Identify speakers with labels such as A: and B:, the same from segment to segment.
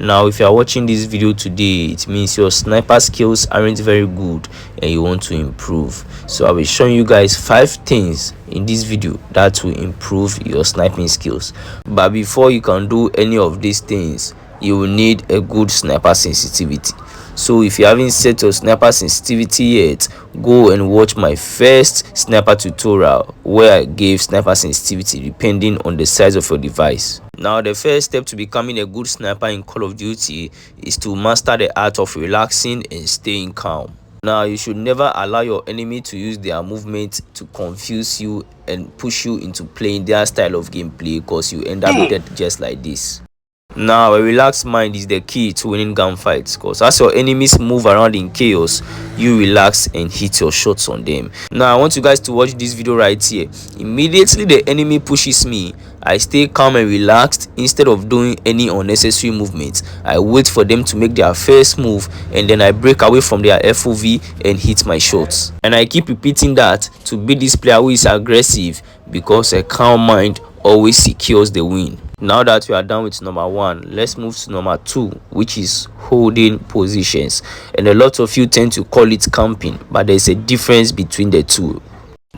A: Now if you are watching this video today, it means your sniper skills aren't very good and you want to improve. So I will show you guys 5 things in this video that will improve your sniping skills. But before you can do any of these things, you will need a good sniper sensitivity. So if you haven't set your sniper sensitivity yet, go and watch my first sniper tutorial where I gave sniper sensitivity depending on the size of your device. Now the first step to becoming a good sniper in Call of Duty is to master the art of relaxing and staying calm. Now you should never allow your enemy to use their movement to confuse you and push you into playing their style of gameplay, because you end up dead just like this. Now a relaxed mind is the key to winning gunfights, because as your enemies move around in chaos, you relax and hit your shots on them. Now I want you guys to watch this video right here. Immediately the enemy pushes me, I stay calm and relaxed. Instead of doing any unnecessary movements, I wait for them to make their first move, and then I break away from their FOV and hit my shots. And I keep repeating that to beat this player who is aggressive, because a calm mind always secures the win. Now that we are done with number 1, let's move to number 2, which is holding positions. And a lot of you tend to call it camping, but there's a difference between the two.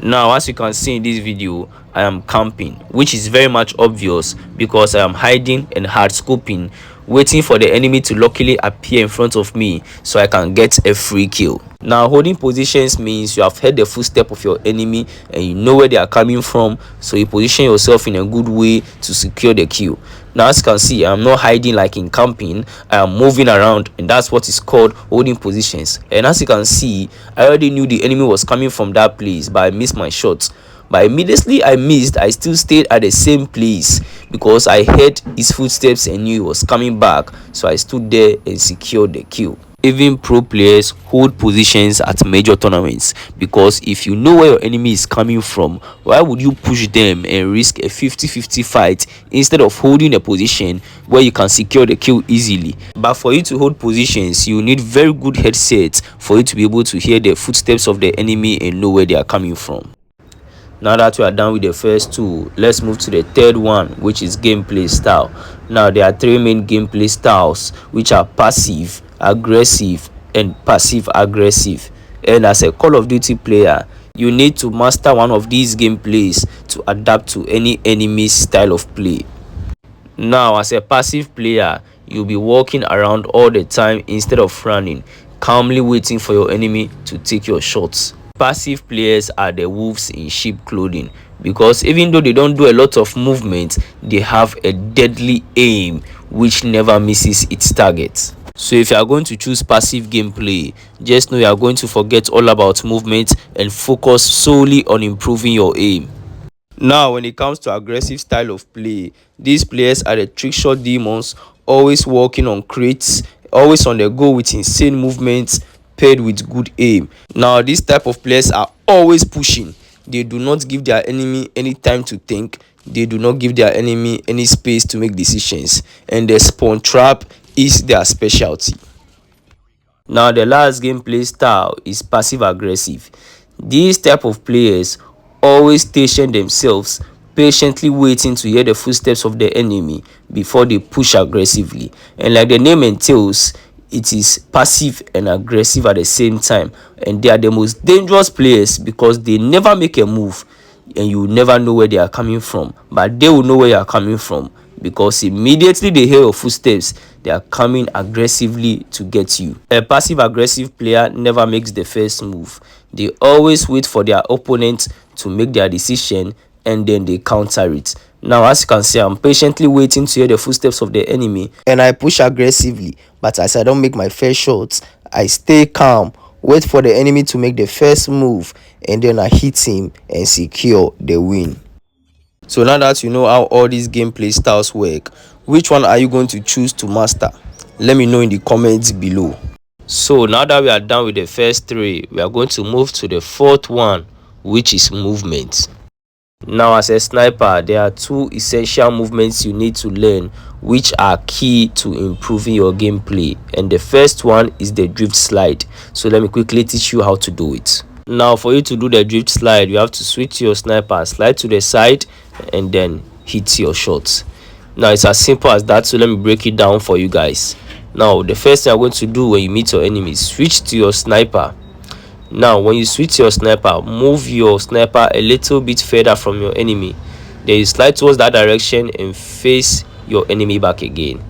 A: Now as you can see in this video, I am camping, which is very much obvious because I am hiding and hard scoping, waiting for the enemy to luckily appear in front of me so I can get a free kill. Now holding positions means you have heard the footstep of your enemy and you know where they are coming from, so you position yourself in a good way to secure the kill. Now as you can see, I'm not hiding like in camping, I am moving around, and that's what is called holding positions. And as you can see, I already knew the enemy was coming from that place, but I missed my shots. But immediately I missed, I still stayed at the same place because I heard his footsteps and knew he was coming back, so I stood there and secured the kill. Even pro players hold positions at major tournaments, because if you know where your enemy is coming from, why would you push them and risk a 50-50 fight instead of holding a position where you can secure the kill easily? But for you to hold positions, you need very good headsets for you to be able to hear the footsteps of the enemy and know where they are coming from. Now that we are done with the first 2, let's move to the third one, which is gameplay style. Now there are 3 main gameplay styles, which are passive, aggressive, and passive aggressive. And as a Call of Duty player, you need to master one of these gameplays to adapt to any enemy's style of play. Now as a passive player, you'll be walking around all the time instead of running, calmly waiting for your enemy to take your shots. Passive players are the wolves in sheep clothing, because even though they don't do a lot of movement, they have a deadly aim which never misses its target. So if you are going to choose passive gameplay, just know you are going to forget all about movement and focus solely on improving your aim. Now when it comes to aggressive style of play, these players are the trickshot demons, always walking on crates, always on the go with insane movements paired with good aim. Now these type of players are always pushing. They do not give their enemy any time to think. They do not give their enemy any space to make decisions, and the spawn trap is their specialty. Now the last gameplay style is passive aggressive. These type of players always station themselves, patiently waiting to hear the footsteps of the enemy before they push aggressively. And like the name entails, it is passive and aggressive at the same time, and they are the most dangerous players because they never make a move and you never know where they are coming from, but they will know where you are coming from, because immediately they hear your footsteps, they are coming aggressively to get you. A passive aggressive player never makes the first move. They always wait for their opponent to make their decision and then they counter it. Now as you can see, I'm patiently waiting to hear the footsteps of the enemy and I push aggressively, but as I don't make my first shots, I stay calm, wait for the enemy to make the first move, and then I hit him and secure the win. So now that you know how all these gameplay styles work, which one are you going to choose to master? Let me know in the comments below. So now that we are done with the first 3, we are going to move to the 4th one, which is movement. Now as a sniper, there are 2 essential movements you need to learn, which are key to improving your gameplay, and the first one is the drift slide. So let me quickly teach you how to do it. Now for you to do the drift slide, you have to switch your sniper, slide to the side, and then hit your shots. Now it's as simple as that, so let me break it down for you guys. Now the first thing I'm going to do when you meet your enemy is switch to your sniper. Now when you switch to your sniper, move your sniper a little bit further from your enemy, then you slide towards that direction and face your enemy back again.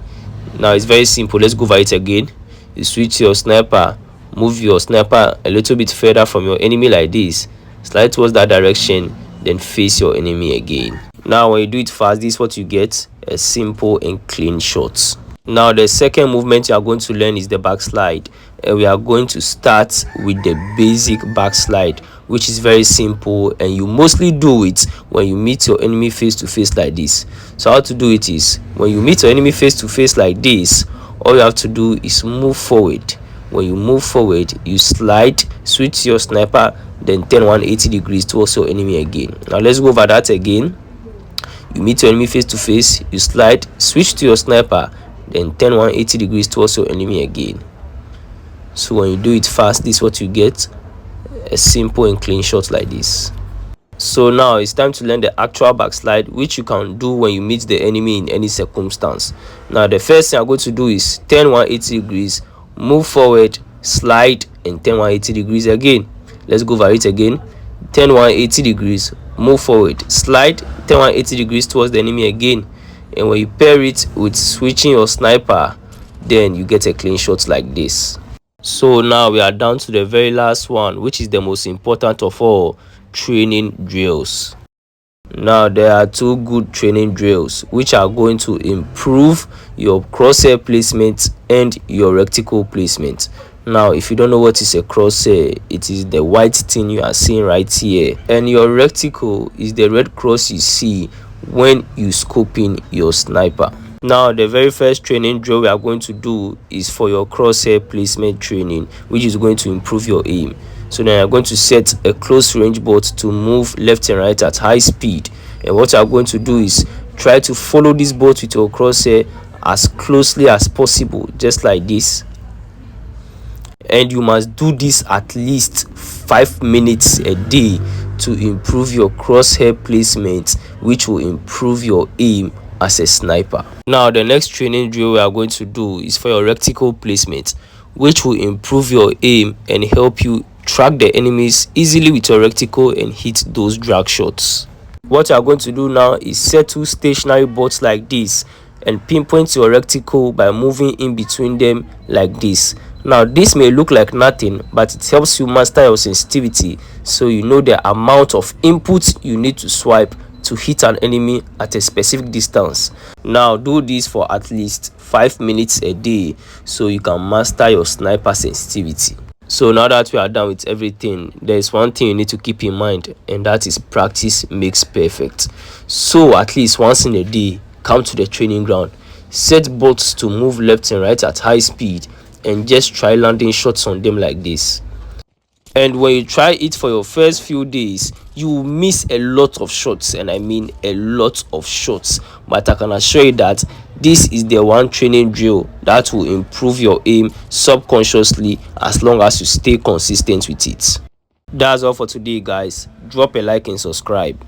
A: Now it's very simple. Let's go over it again. You switch to your sniper, move your sniper a little bit further from your enemy like this, slide towards that direction, then face your enemy again. Now when you do it fast, this is what you get: a simple and clean shot. Now the second movement you are going to learn is the backslide, and we are going to start with the basic backslide, which is very simple, and you mostly do it when you meet your enemy face to face like this. So how to do it is, when you meet your enemy face to face like this, all you have to do is move forward. When you move forward, you slide, switch to your sniper, then turn 180 degrees towards your enemy again. Now let's go over that again. You meet your enemy face to face, you slide, switch to your sniper, then turn 180 degrees towards your enemy again. So when you do it fast, this is what you get: a simple and clean shot like this. So now it's time to learn the actual backslide, which you can do when you meet the enemy in any circumstance. Now the first thing I'm going to do is turn 180 degrees, move forward, slide, and turn 180 degrees again. Let's go over it again. Turn 180 degrees, move forward, slide, turn 180 degrees towards the enemy again. And when you pair it with switching your sniper, then you get a clean shot like this. So now we are down to the very last one, which is the most important of all: training drills. Now there are two good training drills which are going to improve your crosshair placement and your reticle placement. Now if you don't know what is a crosshair, it is the white thing you are seeing right here, and your reticle is the red cross you see when you scoping your sniper. Now the very first training drill we are going to do is for your crosshair placement training, which is going to improve your aim. So then you're going to set a close range bolt to move left and right at high speed, and what you're going to do is try to follow this bolt with your crosshair as closely as possible, just like this. And you must do this at least 5 minutes a day to improve your crosshair placement, which will improve your aim as a sniper. Now the next training drill we are going to do is for your reticle placement, which will improve your aim and help you track the enemies easily with your reticle and hit those drag shots. What you are going to do now is set two stationary bolts like this and pinpoint your reticle by moving in between them like this. Now this may look like nothing, but it helps you master your sensitivity, so you know the amount of input you need to swipe to hit an enemy at a specific distance. Now do this for at least 5 minutes a day so you can master your sniper sensitivity. So now that we are done with everything, there is one thing you need to keep in mind, and that is practice makes perfect. So at least once in a day, come to the training ground, set bolts to move left and right at high speed, and just try landing shots on them like this. And when you try it for your first few days, you will miss a lot of shots, and I mean a lot of shots, but I can assure you that this is the one training drill that will improve your aim subconsciously as long as you stay consistent with it. That's all for today, guys. Drop a like and subscribe.